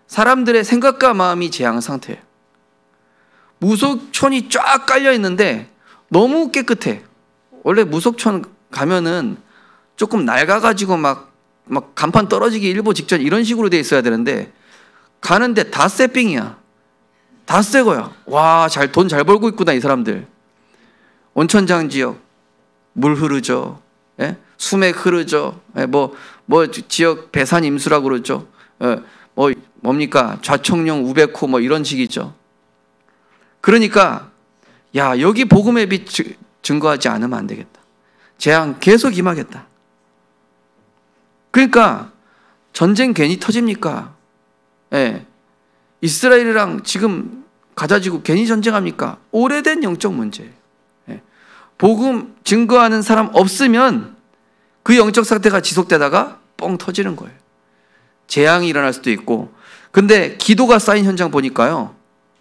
사람들의 생각과 마음이 재앙 상태예요. 무속촌이 쫙 깔려 있는데 너무 깨끗해. 원래 무속촌 가면은 조금 낡아가지고 막 간판 떨어지기 일보 직전 이런 식으로 돼 있어야 되는데, 가는데 다 새삥이야. 다 새 거야. 와, 돈 잘 벌고 있구나 이 사람들. 온천장 지역 물 흐르죠. 예? 수맥 흐르죠. 예? 뭐 지역 배산 임수라고 그러죠. 예? 뭡니까? 좌청룡 우백호 뭐 이런 식이죠. 그러니까 야, 여기 복음의 빛 증거하지 않으면 안 되겠다. 재앙 계속 임하겠다. 그러니까 전쟁 괜히 터집니까? 예. 이스라엘이랑 지금 가자지구 괜히 전쟁합니까? 오래된 영적 문제예요. 예. 복음 증거하는 사람 없으면 그 영적 상태가 지속되다가 뻥 터지는 거예요. 재앙이 일어날 수도 있고. 근데 기도가 쌓인 현장 보니까요,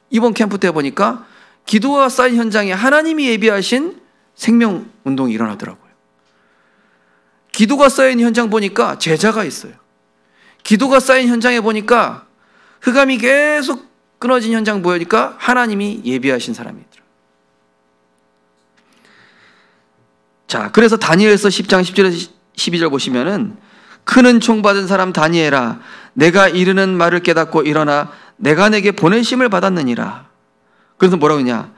이번 캠프 때 보니까 기도가 쌓인 현장에 하나님이 예비하신 생명운동이 일어나더라고요. 기도가 쌓인 현장 보니까 제자가 있어요. 기도가 쌓인 현장에 보니까 흑암이 계속 끊어진 현장 보니까 하나님이 예비하신 사람이 있더라고요. 자, 그래서 다니엘서 10장 10절에서 12절 보시면은 큰 은총 받은 사람 다니엘아, 내가 이르는 말을 깨닫고 일어나 내가 내게 보내심을 받았느니라. 그래서 뭐라고 했냐?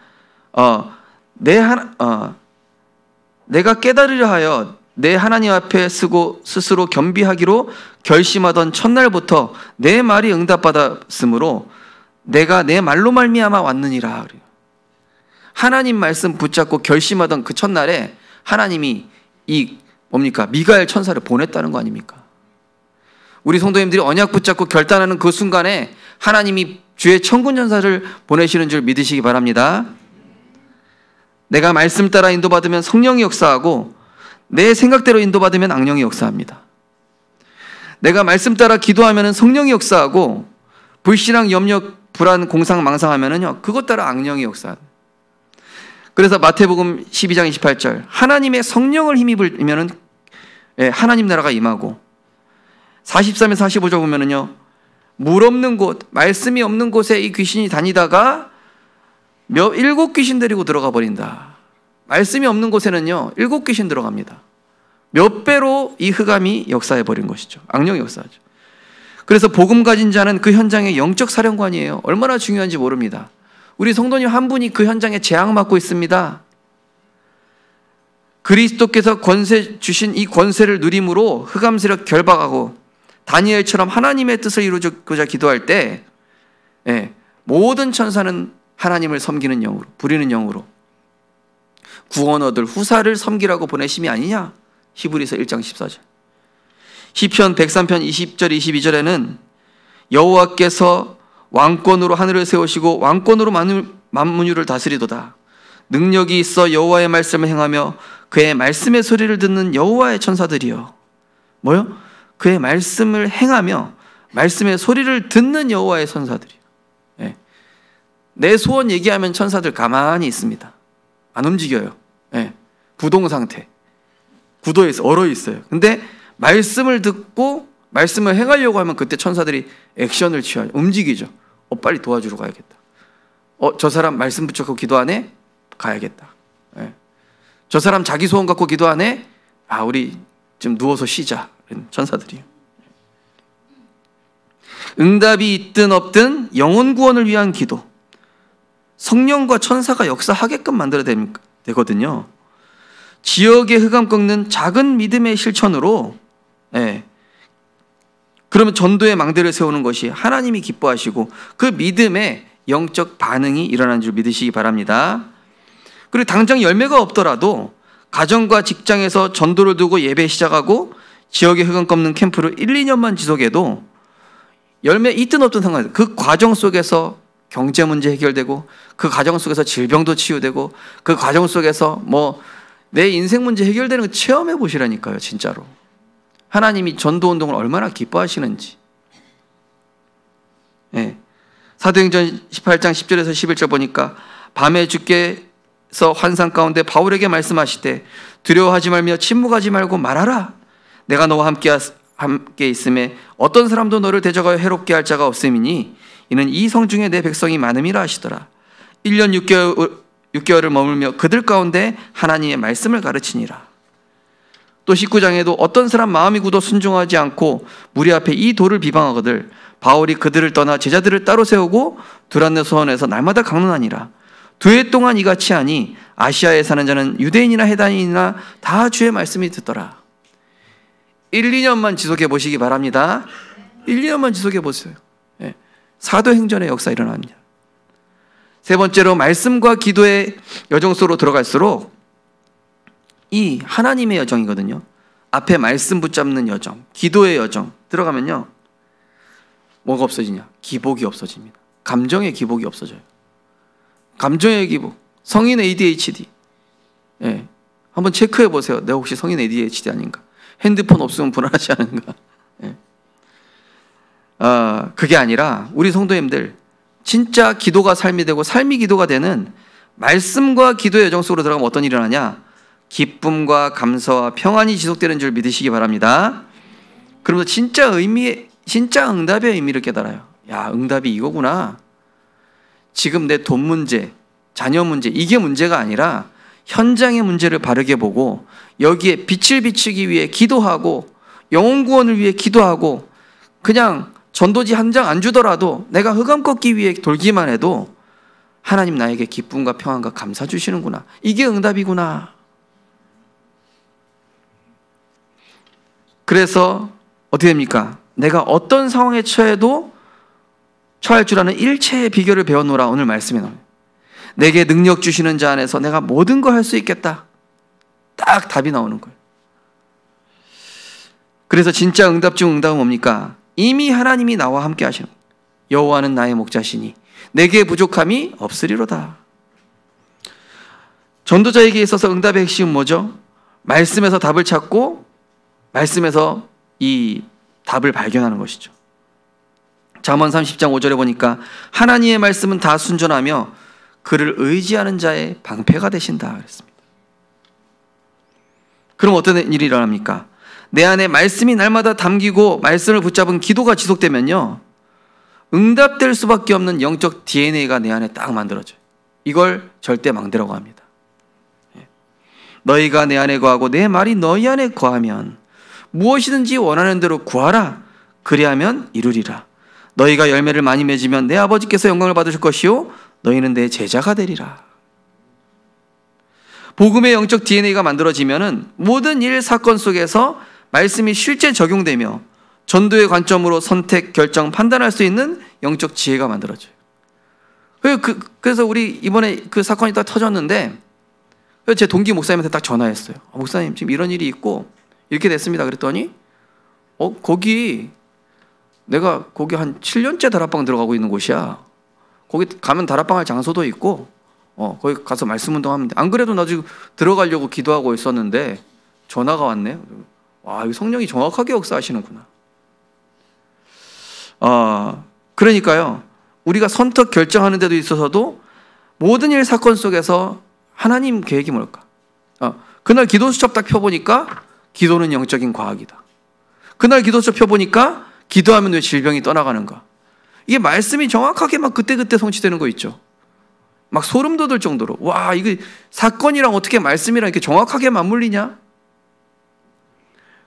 내가 깨달으려 하여 내 하나님 앞에 쓰고 스스로 겸비하기로 결심하던 첫날부터 내 말이 응답받았으므로 내가 내 말로 말미암아 왔느니라. 하나님 말씀 붙잡고 결심하던 그 첫날에 하나님이 이 뭡니까? 미가엘 천사를 보냈다는 거 아닙니까? 우리 성도님들이 언약 붙잡고 결단하는 그 순간에 하나님이 주의 천군 천사를 보내시는 줄 믿으시기 바랍니다. 내가 말씀 따라 인도받으면 성령이 역사하고 내 생각대로 인도받으면 악령이 역사합니다. 내가 말씀 따라 기도하면 성령이 역사하고 불신앙, 염려, 불안, 공상, 망상하면은요 그것 따라 악령이 역사합니다. 그래서 마태복음 12장 28절 하나님의 성령을 힘입으면은 하나님 나라가 임하고 43에 45절 보면은요 물 없는 곳, 말씀이 없는 곳에 이 귀신이 다니다가 7 귀신 데리고 들어가 버린다. 말씀이 없는 곳에는요 7 귀신 들어갑니다. 몇 배로 이 흑암이 역사해 버린 것이죠. 악령이 역사하죠. 그래서 복음 가진 자는 그 현장의 영적 사령관이에요. 얼마나 중요한지 모릅니다. 우리 성도님 한 분이 그 현장에 재앙 맡고 있습니다. 그리스도께서 권세 주신 이 권세를 누림으로 흑암 세력 결박하고 다니엘처럼 하나님의 뜻을 이루고자 기도할 때 모든 천사는 하나님을 섬기는 영으로, 부리는 영으로 구원 얻을 후사를 섬기라고 보내심이 아니냐? 히브리서 1장 14절. 시편 103편 20절 22절에는 여호와께서 왕권으로 하늘을 세우시고 왕권으로 만문유를 다스리도다. 능력이 있어 여호와의 말씀을 행하며 그의 말씀의 소리를 듣는 여호와의 천사들이요. 뭐요? 그의 말씀을 행하며 말씀의 소리를 듣는 여호와의 천사들이요. 내 소원 얘기하면 천사들 가만히 있습니다. 안 움직여요. 부동 상태. 구도에 있어, 얼어 있어요. 근데 말씀을 듣고 말씀을 행하려고 하면 그때 천사들이 액션을 취하죠. 움직이죠. 빨리 도와주러 가야겠다. 저 사람 말씀 붙잡고 기도하네? 가야겠다. 저 사람 자기 소원 갖고 기도하네? 우리 좀 누워서 쉬자. 천사들이요. 응답이 있든 없든 영혼 구원을 위한 기도. 성령과 천사가 역사하게끔 만들어야 되거든요. 지역의 흑암 꺾는 작은 믿음의 실천으로 그러면 전도의 망대를 세우는 것이 하나님이 기뻐하시고 그 믿음의 영적 반응이 일어나는 줄 믿으시기 바랍니다. 그리고 당장 열매가 없더라도 가정과 직장에서 전도를 두고 예배 시작하고 지역의 흑암 꺾는 캠프를 1, 2년만 지속해도 열매 있든 없든 상관없어요. 그 과정 속에서 경제 문제 해결되고 그 과정 속에서 질병도 치유되고 그 과정 속에서 내 인생 문제 해결되는 거 체험해 보시라니까요. 진짜로. 하나님이 전도운동을 얼마나 기뻐하시는지. 사도행전 18장 10절에서 11절 보니까 밤에 주께서 환상 가운데 바울에게 말씀하시되 두려워하지 말며 침묵하지 말고 말하라. 내가 너와 함께 있음에 어떤 사람도 너를 대적하여 해롭게 할 자가 없음이니 이는 이 성 중에 내 백성이 많음이라 하시더라. 1년 6개월을 머물며 그들 가운데 하나님의 말씀을 가르치니라. 또 19장에도 어떤 사람 마음이 굳어 순종하지 않고 무리 앞에 이 돌을 비방하거늘 바울이 그들을 떠나 제자들을 따로 세우고 두란노 소원에서 날마다 강론하니라. 2해 동안 이같이 하니 아시아에 사는 자는 유대인이나 해당인이나 다 주의 말씀이 듣더라. 1, 2년만 지속해 보시기 바랍니다. 1, 2년만 지속해 보세요. 사도행전의 역사 일어납니다. 세 번째로 말씀과 기도의 여정 속으로 들어갈수록 이 하나님의 여정이거든요. 앞에 말씀 붙잡는 여정, 기도의 여정 들어가면요. 뭐가 없어지냐? 기복이 없어집니다. 감정의 기복이 없어져요. 감정의 기복. 성인 ADHD. 한번 체크해 보세요. 내가 혹시 성인 ADHD 아닌가? 핸드폰 없으면 불안하지 않은가? 그게 아니라 우리 성도님들 진짜 기도가 삶이 되고 삶이 기도가 되는 말씀과 기도의 여정 속으로 들어가면 어떤 일이 일어나냐? 기쁨과 감사와 평안이 지속되는 줄 믿으시기 바랍니다. 그러면서 진짜 응답의 의미를 깨달아요. 야, 응답이 이거구나. 지금 내 돈 문제, 자녀 문제, 이게 문제가 아니라 현장의 문제를 바르게 보고 여기에 빛을 비추기 위해 기도하고 영혼 구원을 위해 기도하고 그냥 전도지 한 장 안 주더라도 내가 흑암 꺾기 위해 돌기만 해도 하나님 나에게 기쁨과 평안과 감사 주시는구나. 이게 응답이구나. 그래서 어떻게 됩니까? 내가 어떤 상황에 처할 줄 아는 일체의 비결을 배워놓으라. 오늘 말씀에 나와요. 내게 능력 주시는 자 안에서 내가 모든 걸 할 수 있겠다. 딱 답이 나오는 거예요. 그래서 진짜 응답 중 응답은 뭡니까? 이미 하나님이 나와 함께 하시는 거예요. 여호와는 나의 목자시니 내게 부족함이 없으리로다. 전도자에게 있어서 응답의 핵심은 뭐죠? 말씀에서 답을 찾고 말씀에서 이 답을 발견하는 것이죠. 잠언 30장 5절에 보니까 하나님의 말씀은 다 순전하며 그를 의지하는 자의 방패가 되신다 그랬습니다. 그럼 어떤 일이 일어납니까? 내 안에 말씀이 날마다 담기고 말씀을 붙잡은 기도가 지속되면요, 응답될 수밖에 없는 영적 DNA가 내 안에 딱 만들어져요. 이걸 절대 망대라고 합니다. 너희가 내 안에 거하고 내 말이 너희 안에 거하면 무엇이든지 원하는 대로 구하라. 그리하면 이루리라. 너희가 열매를 많이 맺으면 내 아버지께서 영광을 받으실 것이요 너희는 내 제자가 되리라. 복음의 영적 DNA가 만들어지면은 모든 일 사건 속에서 말씀이 실제 적용되며 전도의 관점으로 선택, 결정, 판단할 수 있는 영적 지혜가 만들어져요. 그래서 우리 이번에 그 사건이 딱 터졌는데 제 동기 목사님한테 딱 전화했어요. 목사님 지금 이런 일이 있고 이렇게 됐습니다. 그랬더니 내가 거기 한 7년째 다락방 들어가고 있는 곳이야. 거기 가면 다락방 할 장소도 있고 거기 가서 말씀 운동하면 돼. 안 그래도 나 지금 들어가려고 기도하고 있었는데 전화가 왔네. 와, 성령이 정확하게 역사하시는구나. 그러니까요, 우리가 선택 결정하는 데도 있어서도 모든 일 사건 속에서 하나님 계획이 뭘까? 그날 기도 수첩 딱 펴보니까 기도는 영적인 과학이다. 그날 기도 수첩 펴보니까 기도하면 왜 질병이 떠나가는가? 이게 말씀이 정확하게 막 그때그때 성취되는 거 있죠. 막 소름 돋을 정도로, 와, 이거 사건이랑 어떻게 말씀이랑 이렇게 정확하게 맞물리냐?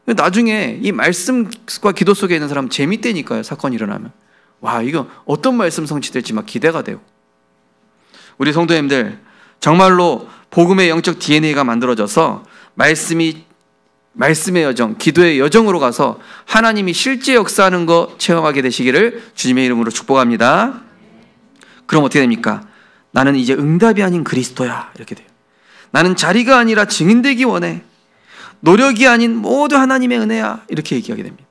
나중에 이 말씀과 기도 속에 있는 사람은 재밌다니까요. 사건이 일어나면, 와, 이거 어떤 말씀 성취될지 막 기대가 되고. 우리 성도님들, 정말로 복음의 영적 DNA가 만들어져서 말씀의 여정, 기도의 여정으로 가서 하나님이 실제 역사하는 거 체험하게 되시기를 주님의 이름으로 축복합니다. 그럼 어떻게 됩니까? 나는 이제 응답이 아닌 그리스도야, 이렇게 돼요. 나는 자리가 아니라 증인되기 원해. 노력이 아닌 모두 하나님의 은혜야, 이렇게 얘기하게 됩니다.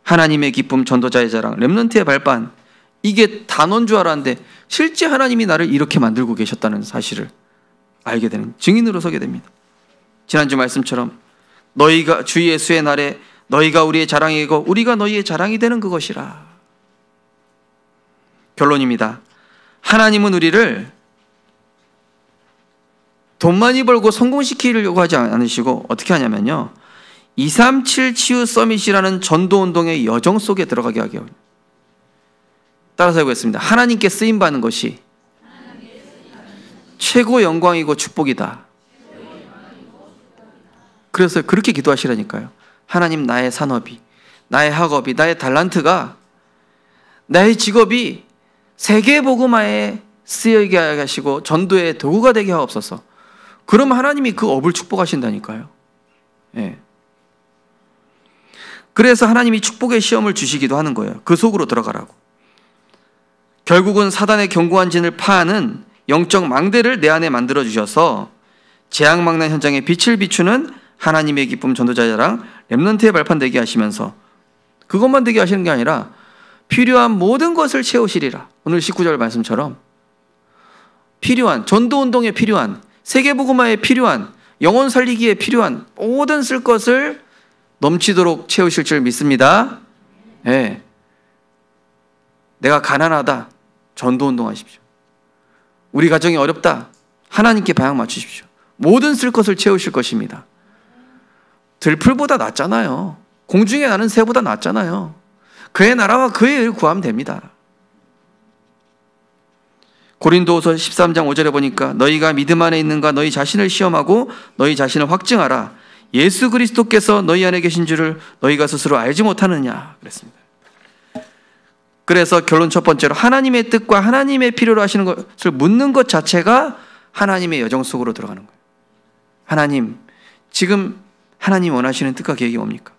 하나님의 기쁨, 전도자의 자랑, 렘넌트의 발판, 이게 단어인 줄 알았는데 실제 하나님이 나를 이렇게 만들고 계셨다는 사실을 알게 되는 증인으로 서게 됩니다. 지난주 말씀처럼 너희가 주 예수의 날에 너희가 우리의 자랑이고 우리가 너희의 자랑이 되는 그것이라. 결론입니다. 하나님은 우리를 돈 많이 벌고 성공시키려고 하지 않으시고 어떻게 하냐면요, 237 치유 서밋이라는 전도운동의 여정 속에 들어가게 하게 합니다. 따라서 해보겠습니다. 하나님께 쓰임받는 것이 최고 영광이고 축복이다. 그래서 그렇게 기도하시라니까요. 하나님, 나의 산업이, 나의 학업이, 나의 달란트가, 나의 직업이 세계 복음화에 쓰이게 하시고 전도의 도구가 되게 하옵소서. 그러면 하나님이 그 업을 축복하신다니까요. 예. 그래서 하나님이 축복의 시험을 주시기도 하는 거예요. 그 속으로 들어가라고. 결국은 사단의 견고한 진을 파하는 영적 망대를 내 안에 만들어 주셔서 재앙망란 현장에 빛을 비추는 하나님의 기쁨, 전도자의 자랑, 렘넌트의 발판 되게 하시면서 그것만 되게 하시는 게 아니라 필요한 모든 것을 채우시리라. 오늘 19절 말씀처럼 필요한, 전도운동에 필요한, 세계복음화에 필요한, 영혼 살리기에 필요한 모든 쓸 것을 넘치도록 채우실 줄 믿습니다. 네. 내가 가난하다, 전도운동 하십시오. 우리 가정이 어렵다, 하나님께 방향 맞추십시오. 모든 쓸 것을 채우실 것입니다. 들풀보다 낫잖아요. 공중에 나는 새보다 낫잖아요. 그의 나라와 그의 의를 구하면 됩니다. 고린도후서 13장 5절에 보니까 너희가 믿음 안에 있는가 너희 자신을 시험하고 너희 자신을 확증하라. 예수 그리스도께서 너희 안에 계신 줄을 너희가 스스로 알지 못하느냐 그랬습니다. 그래서 결론 첫 번째로 하나님의 뜻과 하나님의 필요로 하시는 것을 묻는 것 자체가 하나님의 여정 속으로 들어가는 거예요. 하나님, 지금 하나님 원하시는 뜻과 계획이 뭡니까?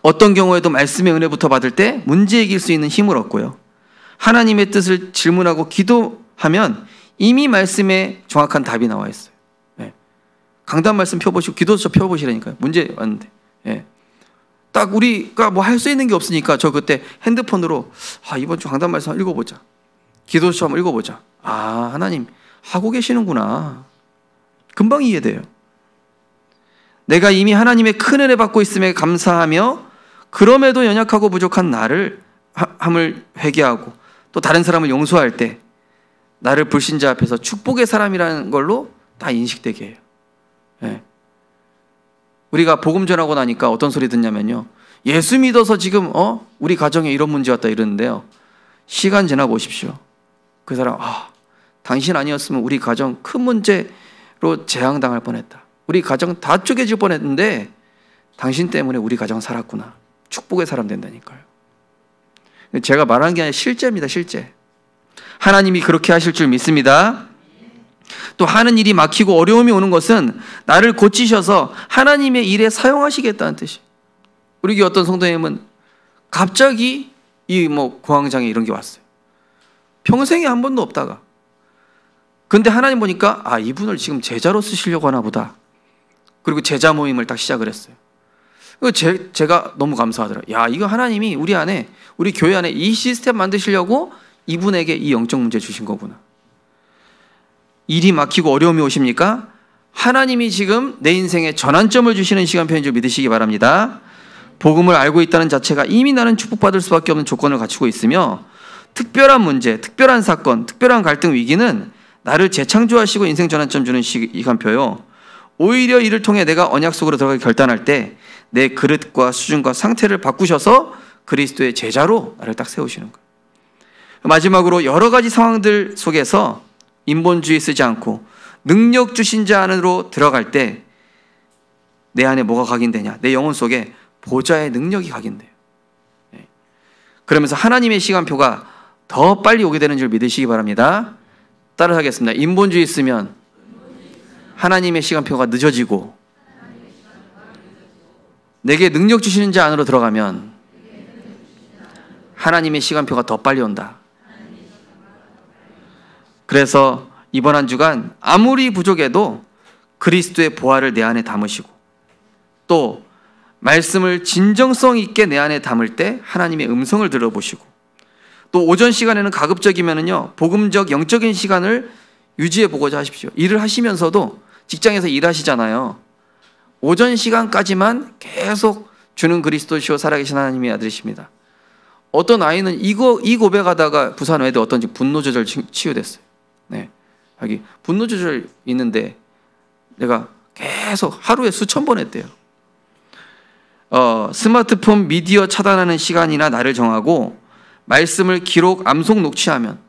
어떤 경우에도 말씀의 은혜부터 받을 때 문제 이길 수 있는 힘을 얻고요, 하나님의 뜻을 질문하고 기도하면 이미 말씀에 정확한 답이 나와 있어요. 네. 강단 말씀 펴보시고 기도서 펴보시라니까요. 문제 왔는데, 네. 딱 우리가 뭐 할 수 있는 게 없으니까 저 그때 핸드폰으로 이번 주 강단 말씀 읽어보자, 기도서 한번 읽어보자. 하나님, 하고 계시는구나. 금방 이해돼요. 내가 이미 하나님의 큰 은혜 받고 있음에 감사하며 그럼에도 연약하고 부족한 나를 함을 회개하고 또 다른 사람을 용서할 때 나를 불신자 앞에서 축복의 사람이라는 걸로 다 인식되게 해요. 네. 우리가 복음 전하고 나니까 어떤 소리 듣냐면요, 예수 믿어서 지금 우리 가정에 이런 문제 왔다 이러는데요, 시간 지나 보십시오. 그 사람 당신 아니었으면 우리 가정 큰 문제로 재앙당할 뻔했다. 우리 가정 다 쪼개질 뻔했는데 당신 때문에 우리 가정 살았구나. 축복의 사람 된다니까요. 제가 말하는 게 아니라 실제입니다. 실제. 하나님이 그렇게 하실 줄 믿습니다. 또 하는 일이 막히고 어려움이 오는 것은 나를 고치셔서 하나님의 일에 사용하시겠다는 뜻이에요. 우리 교회 어떤 성도님은 갑자기 공황장애 이런 게 왔어요. 평생에 한 번도 없다가. 근데 하나님 보니까 이분을 지금 제자로 쓰시려고 하나 보다. 그리고 제자 모임을 딱 시작을 했어요. 제가 너무 감사하더라고요. 이거 하나님이 우리 교회 안에 이 시스템 만드시려고 이분에게 이 영적 문제 주신 거구나. 일이 막히고 어려움이 오십니까? 하나님이 지금 내 인생에 전환점을 주시는 시간표인 줄 믿으시기 바랍니다. 복음을 알고 있다는 자체가 이미 나는 축복받을 수밖에 없는 조건을 갖추고 있으며, 특별한 문제, 특별한 사건, 특별한 갈등, 위기는 나를 재창조하시고 인생 전환점 주는 시간표요. 오히려 이를 통해 내가 언약 속으로 들어가기 결단할 때 내 그릇과 수준과 상태를 바꾸셔서 그리스도의 제자로 나를 딱 세우시는 거예요. 마지막으로 여러 가지 상황들 속에서 인본주의 쓰지 않고 능력 주신 자 안으로 들어갈 때 내 안에 뭐가 각인되냐? 내 영혼 속에 보좌의 능력이 각인돼요. 그러면서 하나님의 시간표가 더 빨리 오게 되는 줄 믿으시기 바랍니다. 따라 하겠습니다. 인본주의 쓰면 하나님의 시간표가 늦어지고, 내게 능력 주시는 자 안으로 들어가면 하나님의 시간표가 더 빨리 온다. 그래서 이번 한 주간 아무리 부족해도 그리스도의 보화를 내 안에 담으시고, 또 말씀을 진정성 있게 내 안에 담을 때 하나님의 음성을 들어보시고, 또 오전 시간에는 가급적이면은요, 복음적 영적인 시간을 유지해 보고자 하십시오. 일을 하시면서도 직장에서 일하시잖아요. 오전 시간까지만 계속 주는 그리스도시요 살아계신 하나님의 아들이십니다. 어떤 아이는 이 고백하다가 부산 외대 어떤 분노 조절 치유됐어요. 네, 여기 분노 조절 있는데 내가 계속 하루에 수천 번 했대요. 스마트폰 미디어 차단하는 시간이나 날을 정하고 말씀을 기록, 암송, 녹취하면,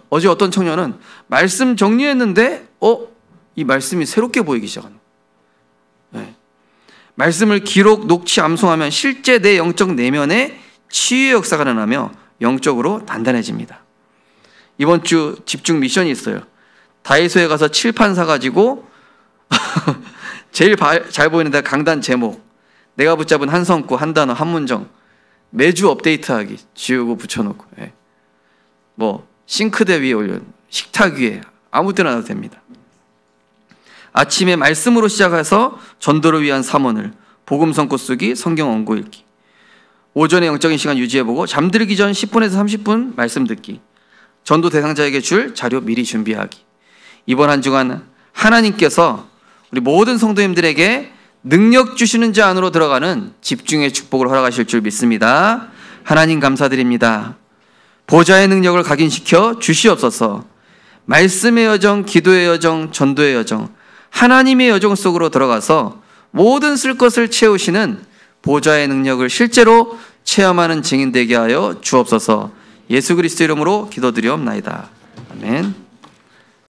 어제 어떤 청년은 말씀 정리했는데 이 말씀이 새롭게 보이기 시작하는 거예요. 네. 말씀을 기록, 녹취, 암송하면 실제 내 영적 내면에 치유의 역사가 일어나며 영적으로 단단해집니다. 이번 주 집중 미션이 있어요. 다이소에 가서 칠판 사가지고 제일 잘 보이는 데 강단 제목, 내가 붙잡은 한 성구, 한 단어, 한 문장 매주 업데이트하기, 지우고 붙여놓고, 싱크대 위에 올려, 식탁 위에 아무 때나 놔도 됩니다. 아침에 말씀으로 시작해서 전도를 위한 삼원을, 복음 성구 쓰기, 성경 원고 읽기. 오전에 영적인 시간 유지해보고 잠들기 전 10분에서 30분 말씀 듣기. 전도 대상자에게 줄 자료 미리 준비하기. 이번 한 주간 하나님께서 우리 모든 성도님들에게 능력 주시는 자 안으로 들어가는 집중의 축복을 허락하실 줄 믿습니다. 하나님 감사드립니다. 보좌의 능력을 각인시켜 주시옵소서. 말씀의 여정, 기도의 여정, 전도의 여정, 하나님의 여정 속으로 들어가서 모든 쓸 것을 채우시는 보좌의 능력을 실제로 체험하는 증인 되게 하여 주옵소서. 예수 그리스도 이름으로 기도드리옵나이다. 아멘.